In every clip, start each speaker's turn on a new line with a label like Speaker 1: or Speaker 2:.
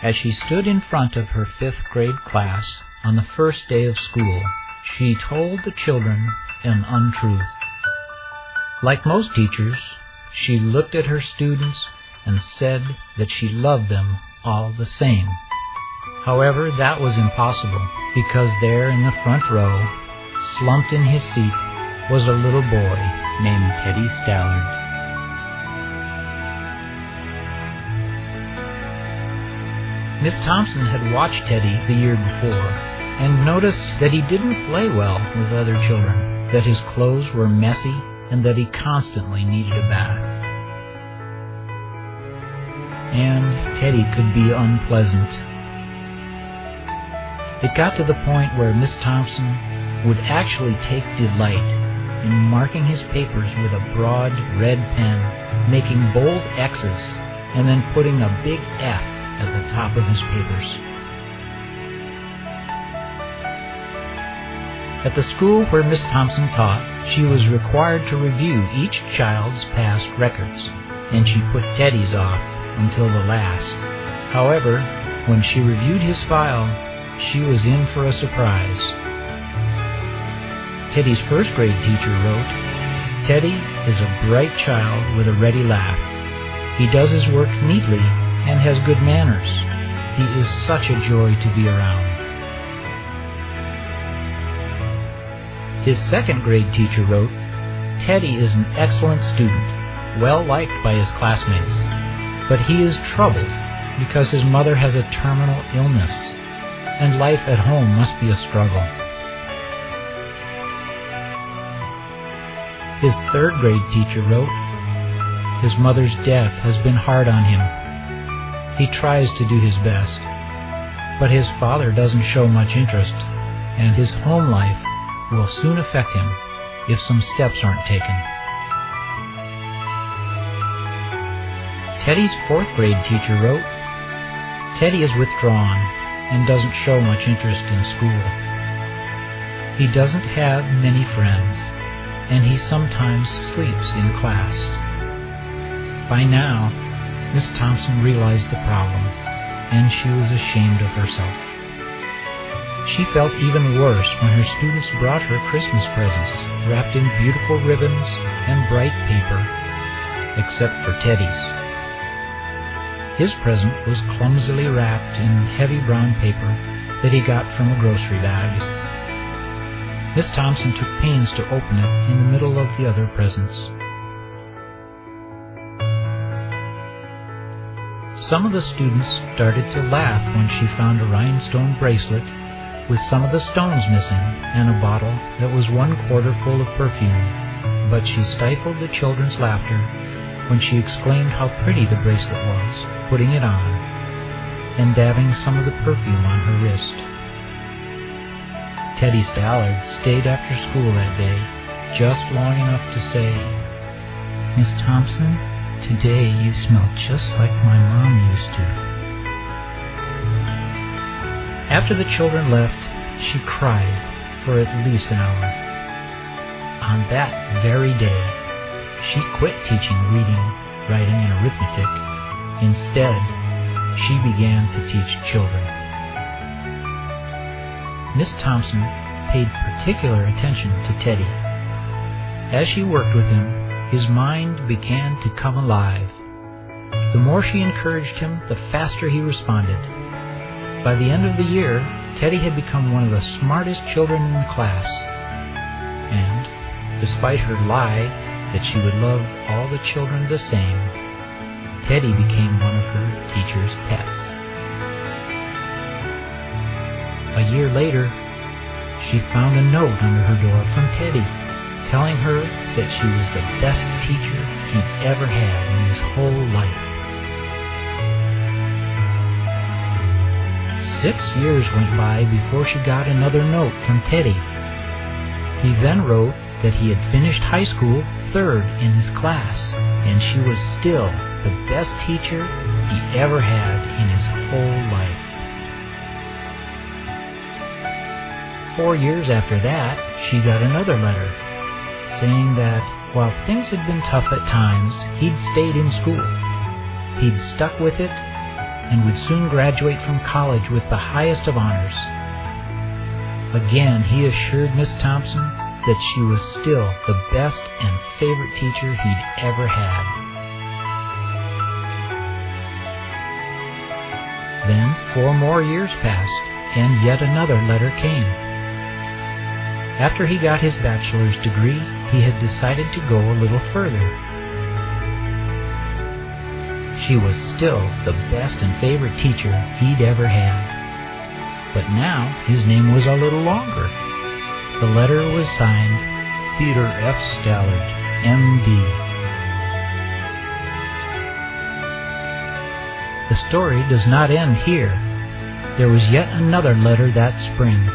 Speaker 1: As she stood in front of her 5th grade class on the first day of school, she told the children an untruth. Like most teachers, she looked at her students and said that she loved them all the same. However, that was impossible, because there in the front row, slumped in his seat, was a little boy named Teddy Stallard. Miss Thompson had watched Teddy the year before and noticed that he didn't play well with other children, that his clothes were messy, and that he constantly needed a bath. And Teddy could be unpleasant. It got to the point where Miss Thompson would actually take delight in marking his papers with a broad red pen, making bold X's, and then putting a big F at the top of his papers. At the school where Miss Thompson taught, she was required to review each child's past records, and she put Teddy's off until the last. However, when she reviewed his file, she was in for a surprise. Teddy's 1st grade teacher wrote, "Teddy is a bright child with a ready laugh. He does his work neatly and has good manners. He is such a joy to be around." His 2nd grade teacher wrote, "Teddy is an excellent student, well liked by his classmates, but he is troubled because his mother has a terminal illness, and life at home must be a struggle." His 3rd grade teacher wrote, "His mother's death has been hard on him. He tries to do his best, but his father doesn't show much interest, and his home life will soon affect him if some steps aren't taken." Teddy's 4th grade teacher wrote, "Teddy is withdrawn and doesn't show much interest in school. He doesn't have many friends, and he sometimes sleeps in class." By now, Miss Thompson realized the problem, and she was ashamed of herself. She felt even worse when her students brought her Christmas presents, wrapped in beautiful ribbons and bright paper, except for Teddy's. His present was clumsily wrapped in heavy brown paper that he got from a grocery bag. Miss Thompson took pains to open it in the middle of the other presents. Some of the students started to laugh when she found a rhinestone bracelet with some of the stones missing and a bottle that was 1/4 full of perfume, but she stifled the children's laughter when she exclaimed how pretty the bracelet was, putting it on and dabbing some of the perfume on her wrist. Teddy Stallard stayed after school that day, just long enough to say, "Miss Thompson, today you smell just like my mom used to." After the children left, she cried for at least an hour. On that very day, she quit teaching reading, writing, and arithmetic. Instead, she began to teach children. Miss Thompson paid particular attention to Teddy. As she worked with him, his mind began to come alive. The more she encouraged him, the faster he responded. By the end of the year, Teddy had become one of the smartest children in the class. And, despite her lie that she would love all the children the same, Teddy became one of her teacher's pets. A year later, she found a note under her door from Teddy, telling her that she was the best teacher he'd ever had in his whole life. 6 years went by before she got another note from Teddy. He then wrote that he had finished high school 3rd in his class, and she was still the best teacher he ever had in his whole life. 4 years after that, she got another letter, saying that while things had been tough at times, he'd stayed in school. He'd stuck with it, and would soon graduate from college with the highest of honors. Again, he assured Miss Thompson that she was still the best and favorite teacher he'd ever had. Then 4 more years passed, and yet another letter came. After he got his bachelor's degree, he had decided to go a little further. She was still the best and favorite teacher he'd ever had. But now his name was a little longer. The letter was signed Peter F. Stallard, M.D. The story does not end here. There was yet another letter that spring.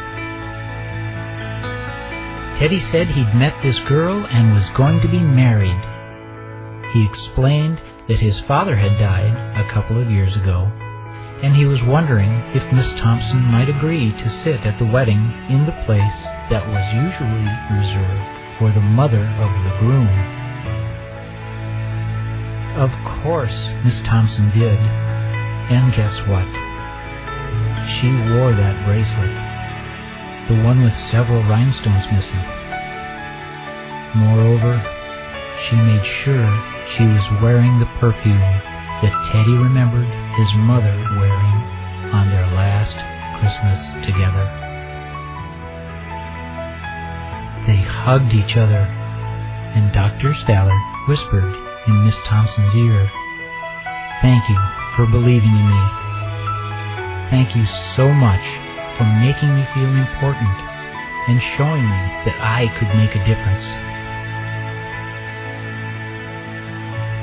Speaker 1: Teddy said he'd met this girl and was going to be married. He explained that his father had died a couple of years ago, and he was wondering if Miss Thompson might agree to sit at the wedding in the place that was usually reserved for the mother of the groom. Of course, Miss Thompson did, and guess what? She wore that bracelet, the one with several rhinestones missing. Moreover, she made sure she was wearing the perfume that Teddy remembered his mother wearing on their last Christmas together. They hugged each other, and Dr. Stallard whispered in Miss Thompson's ear, "Thank you for believing in me. Thank you so much for making me feel important and showing me that I could make a difference."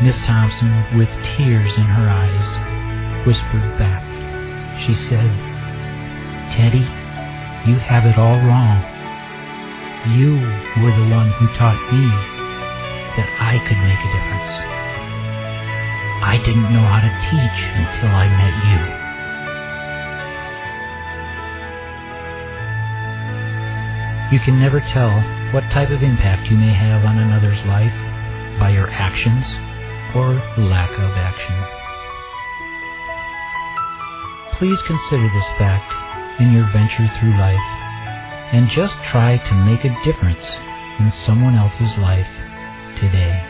Speaker 1: Miss Thompson, with tears in her eyes, whispered back. She said, "Teddy, you have it all wrong. You were the one who taught me that I could make a difference. I didn't know how to teach until I met you." You can never tell what type of impact you may have on another's life by your actions or lack of action. Please consider this fact in your venture through life, and just try to make a difference in someone else's life today.